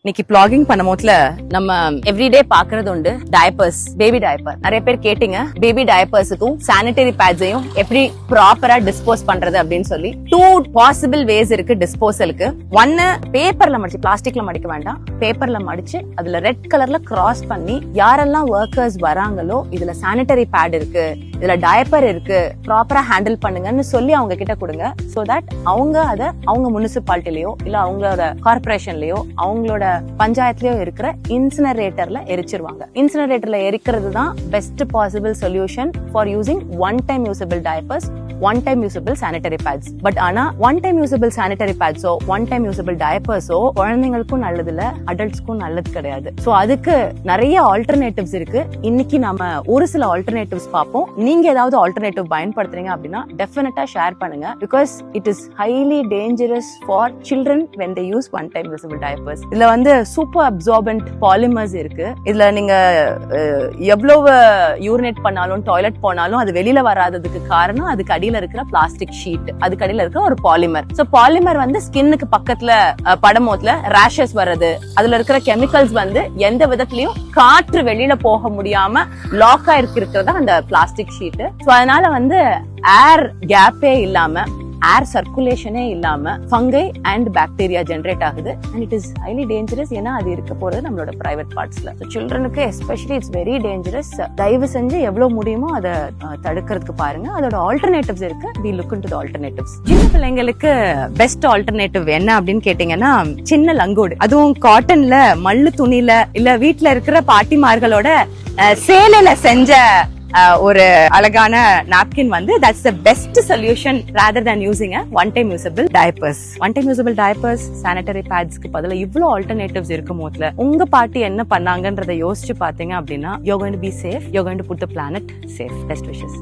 இன்னைக்கு பிளாகிங் பண்ணும் போதுல நம்ம எவ்ரிடே பாக்குறது உண்டு டயப்பர்ஸ், பேபி டயப்பர். நிறைய பேர் கேட்டீங்க பேபி டயப்பர்ஸுக்கும் சானிட்டரி பேட்ஸையும் எப்படி ப்ராப்பரா டிஸ்போஸ் பண்றது அப்படின்னு சொல்லி. 2 பாசிபிள் வேஸ் இருக்கு டிஸ்போசலுக்கு. ஒன்னு பேப்பர்ல மடிச்சு, பிளாஸ்டிக்ல மடிக்க வேண்டாம், பேப்பர்ல மடிச்சு அதுல ரெட் கலர்ல கிராஸ் பண்ணி யாரெல்லாம் ஒர்க்கர்ஸ் வராங்களோ இதுல சானிட்டரி பேட் இருக்கு, இதுல டயப்பர் இருக்கு, ப்ராப்பரா ஹேண்டில் பண்ணுங்கன்னு சொல்லி அவங்க கிட்ட கொடுங்க. சோ தட் அவங்க அதை அவங்க முனிசிபாலிட்டிலயோ இல்ல அவங்களோட கார்பரேஷன்லயோ அவங்களோட பஞ்சாயத்துலயோ இருக்கிற இன்சினரேட்டர்ல எரிச்சிருவாங்க. இன்சினரேட்டர்ல எரிக்கிறது தான் best possible solution for using one time usable diapers, one time usable sanitary pads. But ஆனா ஒன் டைம் யூசபிள் சானிட்டரி பேட்ஸோ ஒன் டைம் யூசபிள் டயப்பர்ஸோ குழந்தைங்களுக்கும் நல்லது இல்ல, அடல்ட்ஸ்க்கும் நல்லது கிடையாது. சோ அதுக்கு நிறைய ஆல்டர்னேட்டிவ்ஸ் இருக்கு. இன்னைக்கு நாம ஒரு சில ஆல்டர்னேட்டிவ்ஸ் பார்ப்போம். நீங்க ஏதாவது ஆல்டர்னேட்டிவ் பயன்படுத்துறீங்க அப்படின்னா டெஃபினட்டா ஷேர் பண்ணுங்க. Because it is highly dangerous for children when they use one time usable diapers. இதுல வந்து சூப்பர் அப்சார்பன்ட் பாலிமர்ஸ் இருக்கு. இதுல நீங்க எவ்வளவு யூரினேட் பண்ணாலும் டாய்லெட் போனாலும் அது வெளியில வராததுக்கு காரணம் அதுக்கு அடியில இருக்கிற பிளாஸ்டிக் ஷீட், அதுக்கு அடியில இருக்கிற ஒரு பாலிமர். சோ பாலிமர் வந்து ஸ்கின்னுக்கு பக்கத்துல படும்போதுல ரேஷஸ் வர்றது, அதுல இருக்கிற கெமிக்கல்ஸ் வந்து எந்த விதத்திலயும் காற்று வெளியில போக முடியாம லாக் ஆயிருக்கிறதா அந்த பிளாஸ்டிக் ஷீட். சோ அதனால வந்து ஏர் கேப்பே இல்லாம, ஏர் சர்க்குலேஷனே இல்லாம ஃபங்கை அண்ட் பாக்டீரியா ஜெனரேட் ஆகுது. And it is highly dangerous. ஏன்னா அது இருக்க போறது நம்மளோட பிரைவேட் பார்ட்ஸ்ல. சில்ட்ரனுக்கு எஸ்பெஷலி இட்ஸ் வெரி டேஞ்சரஸ். தயவு செஞ்சு எவ்வளவு முடியுமோ அதை தடுக்கிறதுக்கு பாருங்க. அதோட ஆல்டர்னேட்டிவ்ஸ் இருக்கு. We look into the alternatives. சின்ன பிள்ளைங்களுக்கு பெஸ்ட் ஆல்டர்னேட்டிவ் என்ன அப்படின்னு கேட்டீங்கன்னா சின்ன லங்கோடு, அதுவும் காட்டன்ல, மல்லு துணியில, இல்ல வீட்டுல இருக்கிற பாட்டிமார்களோட சேலையில செஞ்ச ஒரு அழகான நாப்கின் வந்து that's the best solution rather than using a one time usable diapers. One time usable diapers, sanitary pads க்கு பதிலா இவ்ளோ alternatives இருக்கும் போதுல உங்க பாட்டி என்ன பண்ணாங்கன்றதை யோசிச்சு பாத்தீங்க அப்படின்னா you're going to be safe, you're going to put the planet safe. Best wishes.